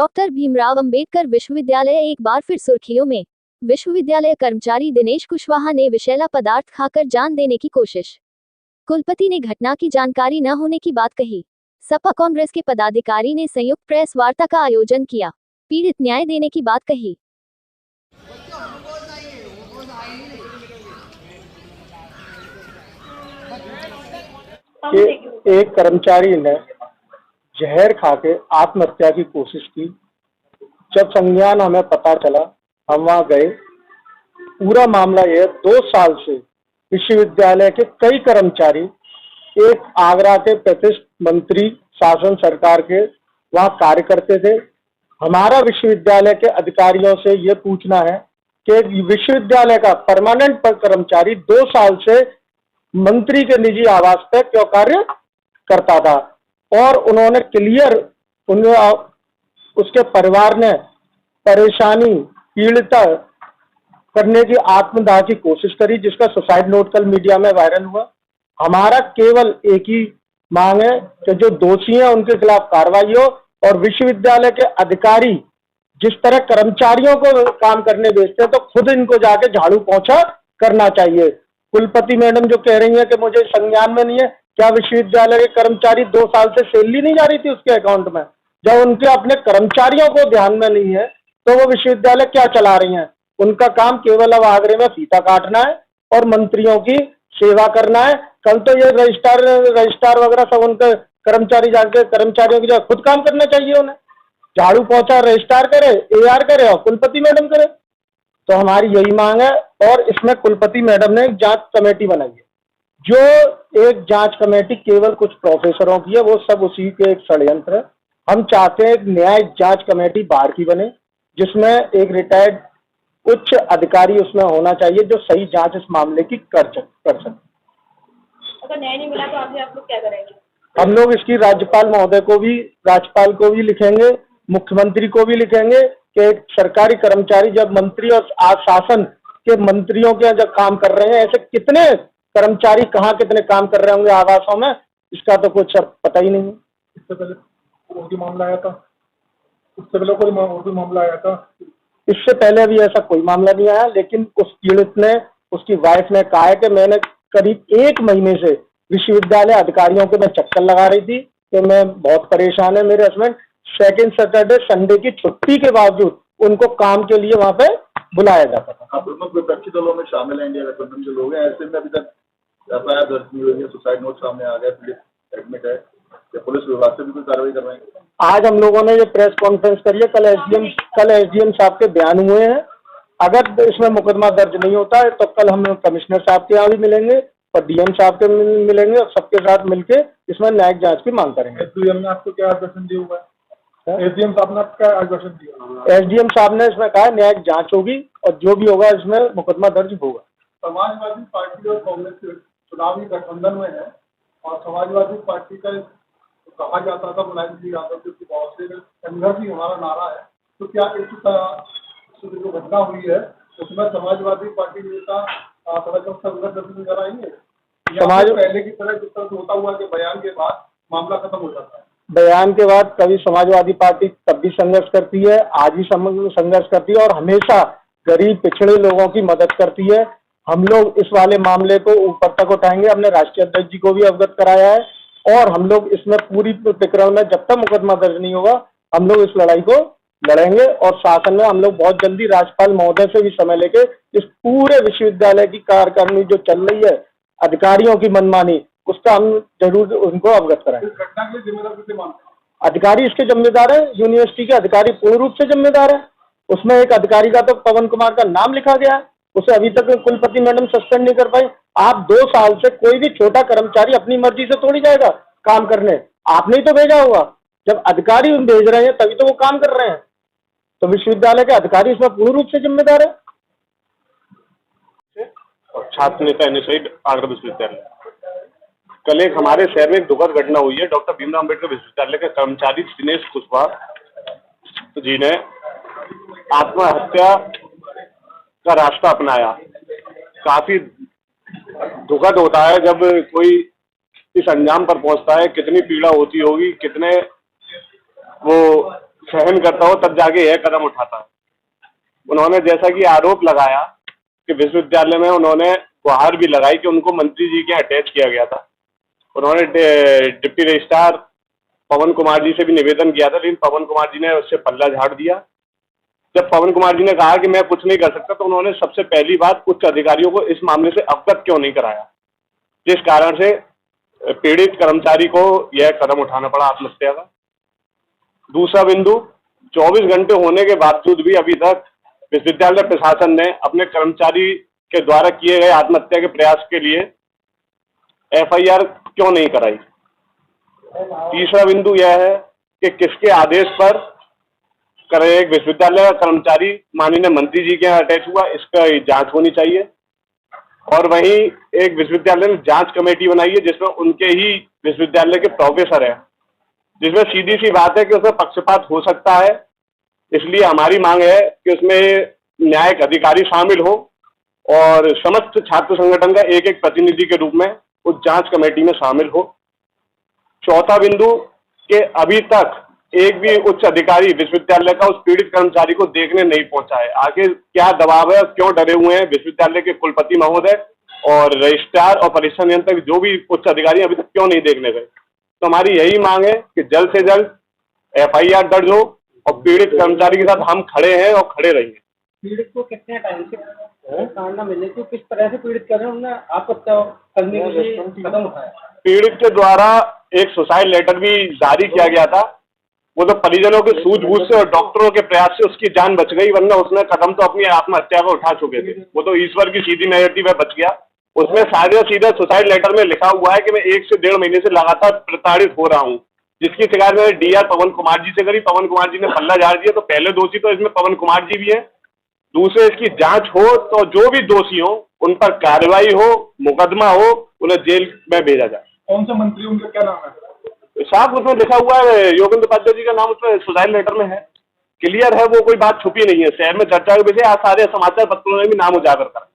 Doctor Bhimrao Ambedkar विश्वविद्यालय एक बार फिर सुर्खियों में। विश्वविद्यालय कर्मचारी दिनेश कुशवाहा ने विषैला पदार्थ खाकर जान देने की कोशिश। कुलपति ने घटना की जानकारी न होने की बात कही। सपा कांग्रेस के पदाधिकारी ने संयुक्त प्रेस वार्ता का आयोजन किया। पीड़ित न्याय देने की बात कही। एक कर्मचारी ने जहर खाके आत्महत्या की कोशिश की। जब संज्ञान हमें पता चला, हम वहां गए। पूरा मामला यह 2 साल से विश्वविद्यालय के कई कर्मचारी, एक आगरा के प्रतिष्ठित मंत्री शासन सरकार के वहां कार्य करते थे। हमारा विश्वविद्यालय के अधिकारियों से यह पूछना है कि विश्वविद्यालय का परमानेंट कर्मचारी 2 साल से मंत्री के निजी आवास पर क्यों कार्य करता था, और उन्होंने क्लियर उसके परिवार ने परेशानी पीड़िता करने की आत्मदाह की कोशिश करी, जिसका सुसाइड नोट कल मीडिया में वायरल हुआ। हमारा केवल एक ही मांग है कि जो दोषी हैं उनके खिलाफ कार्रवाई हो, और विश्वविद्यालय के अधिकारी जिस तरह कर्मचारियों को काम करने भेजते हैं तो खुद इनको जाके झाड़ू पोंछा करना चाहिए। कुलपति मैडम जो कह रही है कि मुझे संज्ञान में नहीं है, क्या विश्वविद्यालय के कर्मचारी 2 साल से सैलरी नहीं जा रही थी उसके अकाउंट में? जब उनके अपने कर्मचारियों को ध्यान में नहीं है तो वो विश्वविद्यालय क्या चला रही हैं? उनका काम केवल अब आगरे में फीता काटना है और मंत्रियों की सेवा करना है। कल तो ये रजिस्ट्रार वगैरह सब उनके कर्मचारी जाके कर्मचारियों की जगह खुद काम करना चाहिए। उन्हें झाड़ू पोंछा रजिस्ट्रार करे, AR करे और कुलपति मैडम करे। तो हमारी यही मांग है, और इसमें कुलपति मैडम ने एक जांच कमेटी बनाई है। जो एक जांच कमेटी केवल कुछ प्रोफेसरों की है, वो सब उसी के एक षड्यंत्र है। हम चाहते हैं एक न्याय जांच कमेटी बाहर की बने, जिसमें एक रिटायर्ड उच्च अधिकारी उसमें होना चाहिए जो सही जांच इस मामले की कर सके। अगर न्याय नहीं मिला तो आगे आप लोग क्या करेंगे? हम लोग इसकी राज्यपाल को भी लिखेंगे, मुख्यमंत्री को भी लिखेंगे कि एक सरकारी कर्मचारी जब मंत्री और शासन के मंत्रियों के जब काम कर रहे हैं, ऐसे कितने कर्मचारी कहाँ कितने काम कर रहे होंगे आवासों में, इसका तो कुछ पता ही नहीं है। इससे पहले कोई मामला आया था? इससे पहले अभी ऐसा कोई मामला नहीं आया, लेकिन उस पीड़ित ने, उसकी वाइफ ने कहा है कि मैंने करीब 1 महीने से विश्वविद्यालय अधिकारियों के मैं चक्कर लगा रही थी कि मैं बहुत परेशान है। मेरे हस्बैंड सेकेंड सैटरडे संडे की छुट्टी के बावजूद उनको काम के लिए वहां पे बुलाया जाता था। आप लोग विपक्षी दलों में शामिल हैं, इंडिया गठबंधन के लोग हैं, ऐसे में अभी तक FIR दर्ज नहीं हुई है, सुसाइड नोट सामने आ गया, पीड़ित एडमिट है, पुलिस विभाग से भी कोई कार्रवाई करवाएंगे? आज हम लोगों ने ये प्रेस कॉन्फ्रेंस करी है। कल एसडीएम साहब के बयान हुए हैं। अगर इसमें मुकदमा दर्ज नहीं होता है तो कल हम कमिश्नर साहब के यहाँ भी मिलेंगे और DM साहब के मिलेंगे, और सबके साथ मिलके इसमें न्यायिक जांच की मांग करेंगे। SDM ने आपको क्या आश्वासन दिया हुआ है? SDM साहब ने आपको क्या आश्वासन दिया? SDM साहब ने इसमें कहा न्यायिक जांच होगी और जो भी होगा इसमें मुकदमा दर्ज होगा। समाजवादी पार्टी और कांग्रेस चुनावी गठबंधन में है, और समाजवादी पार्टी का कहा जाता था मुलायम सिंह यादव के बहुत से संघर्ष ही हमारा नारा है, तो क्या इस जो घटना हुई है उसमें समाजवादी पार्टी नेता संघर्ष नजर आएंगे? पहले की तरह जिस तरह से होता हुआ कि बयान के बाद मामला खत्म हो जाता है? बयान के बाद कभी समाजवादी पार्टी तब भी संघर्ष करती है, आज भी संघर्ष करती है और हमेशा गरीब पिछड़े लोगों की मदद करती है। हम लोग इस वाले मामले को ऊपर तक उठाएंगे। हमने राष्ट्रीय अध्यक्ष जी को भी अवगत कराया है, और हम लोग इसमें पूरी प्रक्रिया में जब तक मुकदमा दर्ज नहीं होगा हम लोग इस लड़ाई को लड़ेंगे। और शासन में हम लोग बहुत जल्दी राज्यपाल महोदय से भी समय लेके इस पूरे विश्वविद्यालय की कार्यकारिणी जो चल रही है, अधिकारियों की मनमानी, उसका हम जरूर उनको अवगत कराएंगे। इस घटना के लिए जिम्मेदार किसे मानते हैं? अधिकारी इसके जिम्मेदार है, यूनिवर्सिटी के अधिकारी पूर्ण रूप से जिम्मेदार है। उसमें एक अधिकारी का तो पवन कुमार का नाम लिखा गया है, उसे अभी तक कुलपति मैडम सस्पेंड नहीं कर पाई। आप 2 साल से कोई भी छोटा कर्मचारी अपनी मर्जी से थोड़ी जाएगा काम करने, आपने ही तो भेजा होगा। जब अधिकारी भेज रहे हैं तभी तो वो काम कर रहे हैं, तो विश्वविद्यालय के अधिकारी इसमें पूर्ण रूप से जिम्मेदार है। और छात्र नेता NSI आगरा विश्वविद्यालय। कल एक हमारे शहर में एक दुखद घटना हुई है। डॉक्टर भीमराव अंबेडकर विश्वविद्यालय के कर्मचारी दिनेश कुशवाहा जी ने आत्महत्या का रास्ता अपनाया। काफी दुखद होता है जब कोई इस अंजाम पर पहुंचता है। कितनी पीड़ा होती होगी, कितने वो सहन करता हो तब जाके यह कदम उठाता है। उन्होंने जैसा कि आरोप लगाया कि विश्वविद्यालय में उन्होंने गुहार भी लगाई कि उनको मंत्री जी के अटैच किया गया था। उन्होंने डिप्टी रजिस्ट्रार पवन कुमार जी से भी निवेदन किया था, लेकिन पवन कुमार जी ने उससे पल्ला झाड़ दिया। जब पवन कुमार जी ने कहा कि मैं कुछ नहीं कर सकता, तो उन्होंने सबसे पहली बात उच्च अधिकारियों को इस मामले से अवगत क्यों नहीं कराया, जिस कारण से पीड़ित कर्मचारी को यह कदम उठाना पड़ा आत्महत्या का। दूसरा बिंदु, 24 घंटे होने के बावजूद भी अभी तक विश्वविद्यालय प्रशासन ने अपने कर्मचारी के द्वारा किए गए आत्महत्या के प्रयास के लिए FIR क्यों नहीं कराई। तीसरा बिंदु यह है कि किसके आदेश पर एक विश्वविद्यालय का कर्मचारी माननीय मंत्री जी के यहाँ अटैच हुआ, इसका जांच होनी चाहिए। और वहीं एक विश्वविद्यालय ने जांच कमेटी बनाई है जिसमें उनके ही विश्वविद्यालय के प्रोफेसर हैं, जिसमें सीधी सी बात है कि उसमें पक्षपात हो सकता है। इसलिए हमारी मांग है कि उसमें न्यायिक अधिकारी शामिल हो और समस्त छात्र संगठन का एक एक प्रतिनिधि के रूप में उस जांच कमेटी में शामिल हो। चौथा बिंदु कि अभी तक एक भी उच्च अधिकारी विश्वविद्यालय का उस पीड़ित कर्मचारी को देखने नहीं पहुंचा है। आखिर क्या दबाव है, क्यों डरे हुए हैं विश्वविद्यालय के कुलपति महोदय और रजिस्ट्रार और परीक्षा नियंत्रक जो भी उच्च अधिकारी अभी तक क्यों नहीं देखने गए। तो हमारी यही मांग है कि जल्द से जल्द FIR दर्ज हो और पीड़ित कर्मचारी के साथ हम खड़े हैं और खड़े रहेंगे। पीड़ित को कितने टाइम से कारण न मिलने की किस तरह से पीड़ित कर रहे हैं, उन्होंने आत्महत्या करने के लिए कदम उठाया। पीड़ित के द्वारा एक सुसाइड लेटर भी जारी किया गया था। वो तो परिजनों के सूझबूझ से और डॉक्टरों के प्रयास से उसकी जान बच गई, वरना उसने कदम तो अपनी आत्महत्या को उठा चुके थे। वो तो ईश्वर की सीधी नजर में बच गया। उसमें सीधा सुसाइड लेटर में लिखा हुआ है कि मैं 1 से 1.5 महीने से लगातार प्रताड़ित हो रहा हूँ, जिसकी शिकायत मैंने DR पवन कुमार जी से करी। पवन कुमार जी ने पल्ला झाड़ दिया। तो पहले दोषी तो इसमें पवन कुमार जी भी है। दूसरे, इसकी जांच हो तो जो भी दोषी हो उन पर कार्रवाई हो, मुकदमा हो, उन्हें जेल में भेजा जाए। कौन सा मंत्री, उनका क्या नाम है? साहब उसमें लिखा हुआ है, योगेंद्र उपाध्याय जी का नाम उसमें सुसाइड लेटर में है, क्लियर है, वो कोई बात छुपी नहीं है। शहर में चर्चा के विषय आज सारे समाचार पत्रों में भी नाम उजागर कर।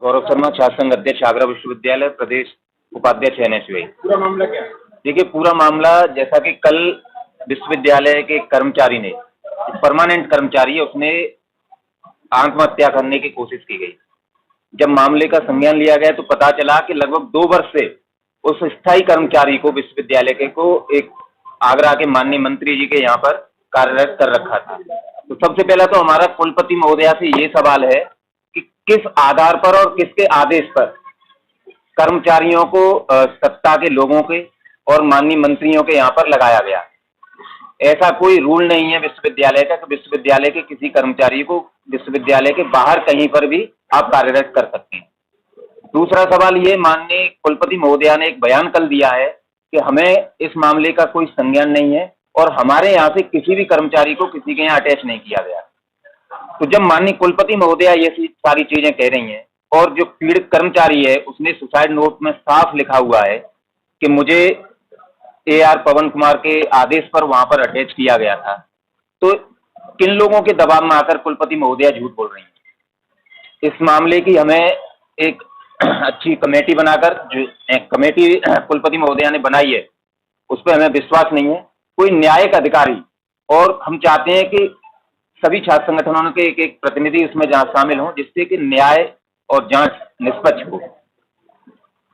गौरव शर्मा, छात्र संघ अध्यक्ष, आगरा विश्वविद्यालय, प्रदेश उपाध्यक्ष NSUI। पूरा मामला क्या है? देखिए, पूरा मामला जैसा कि कल विश्वविद्यालय के कर्मचारी ने, परमानेंट कर्मचारी है, उसने आत्महत्या करने की कोशिश की गई। जब मामले का संज्ञान लिया गया तो पता चला कि लगभग 2 वर्ष से उस स्थायी कर्मचारी को विश्वविद्यालय के को एक आगरा के माननीय मंत्री जी के यहाँ पर कार्यरत कर रखा था। तो सबसे पहला तो हमारा कुलपति महोदया से ये सवाल है कि किस आधार पर और किसके आदेश पर कर्मचारियों को सत्ता के लोगों के और माननीय मंत्रियों के यहाँ पर लगाया गया। ऐसा कोई रूल नहीं है विश्वविद्यालय का कि विश्वविद्यालय के किसी कर्मचारी को विश्वविद्यालय के बाहर कहीं पर भी आप कार्यरत कर सकते हैं। दूसरा सवाल ये, माननीय कुलपति महोदया ने एक बयान कल दिया है कि हमें इस मामले का कोई संज्ञान नहीं है और हमारे यहाँ से किसी भी कर्मचारी को किसी के यहाँ अटैच नहीं किया गया। तो जब माननीय कुलपति महोदया ये सारी चीजें कह रही हैं और जो पीड़ित कर्मचारी है उसने सुसाइड नोट में साफ लिखा हुआ है कि मुझे AR पवन कुमार के आदेश पर वहां पर अटैच किया गया था, तो किन लोगों के दबाव में आकर कुलपति महोदया झूठ बोल रही हैं। इस मामले की हमें एक अच्छी कमेटी बनाकर, जो एक कमेटी कुलपति महोदया ने बनाई है, उस पर हमें विश्वास नहीं है, कोई न्यायिक अधिकारी, और हम चाहते हैं कि सभी छात्र संगठनों के एक प्रतिनिधि उसमें शामिल हों, जिससे कि न्याय और जांच निष्पक्ष हो।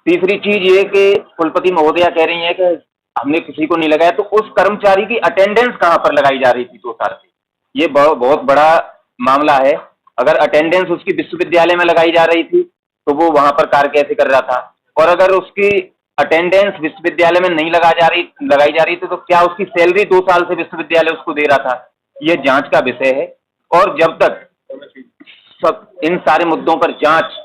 तीसरी चीज ये कि कुलपति महोदया कह रही है कि हमने किसी को नहीं लगाया, तो उस कर्मचारी की अटेंडेंस कहाँ पर लगाई जा रही थी 2 साल से? ये बहुत बड़ा मामला है। अगर अटेंडेंस उसकी विश्वविद्यालय में लगाई जा रही थी तो वो वहां पर कार्य कैसे कर रहा था, और अगर उसकी अटेंडेंस विश्वविद्यालय में नहीं लगाई जा रही थी तो क्या उसकी सैलरी 2 साल से विश्वविद्यालय उसको दे रहा था? ये जांच का विषय है। और जब तक सब इन सारे मुद्दों पर जांच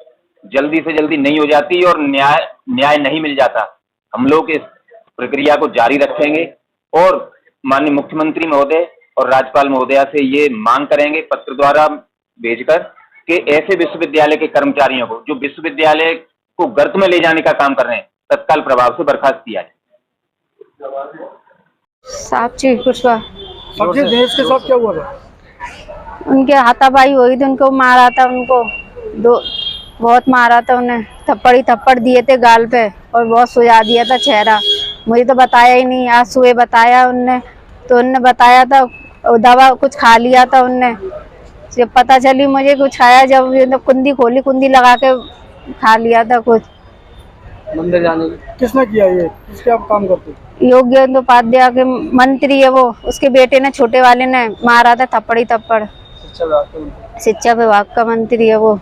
जल्दी से जल्दी नहीं हो जाती और न्याय नहीं मिल जाता, हम लोग इस प्रक्रिया को जारी रखेंगे और माननीय मुख्यमंत्री महोदय और राज्यपाल महोदया से ये मांग करेंगे पत्र द्वारा भेजकर कि ऐसे विश्वविद्यालय के कर्मचारियों को जो विश्वविद्यालय को गर्त में ले जाने का काम कर रहे हैं तत्काल प्रभाव से बर्खास्त किया जाए। साक्षी कुशवाहा। सबसे देश के साथ क्या हुआ था? उनके हाथापाई हुई थी, उनको मारा था, उनको बहुत मारा था, उन्हें थप्पड़ दिए थे गाल पे और बहुत सुझा दिया था चेहरा। मुझे तो बताया ही नहीं, आज सुबह बताया उनने। तो उनने बताया था, दवा कुछ खा लिया था उनने। जब पता चली मुझे कुछ खाया, जब ये तो कुंडी खोली, कुंडी लगा के खा लिया था कुछ। मंदिर जाने की किसने किया ये, किसके आप काम करते हो? योगेंद्र उपाध्याय के मंत्री है वो, उसके बेटे ने, छोटे वाले ने मारा था थप्पड़ ही थप्पड़। शिक्षा विभाग के मंत्री। शिक्षा विभाग का मंत्री है वो,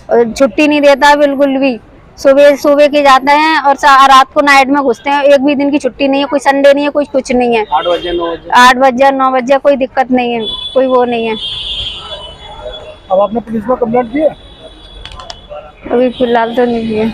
और छुट्टी नहीं देता बिल्कुल भी। सुबह सुबह के जाते हैं और रात को नाइट में घुसते हैं। एक भी दिन की छुट्टी नहीं है, कोई संडे नहीं है, कोई कुछ नहीं है। 8 बजे 9 बजे 8 बजे 9 बजे कोई दिक्कत नहीं है, कोई वो नहीं है। अब आपने पुलिस में कंप्लेंट की है? अभी फिलहाल तो नहीं किया।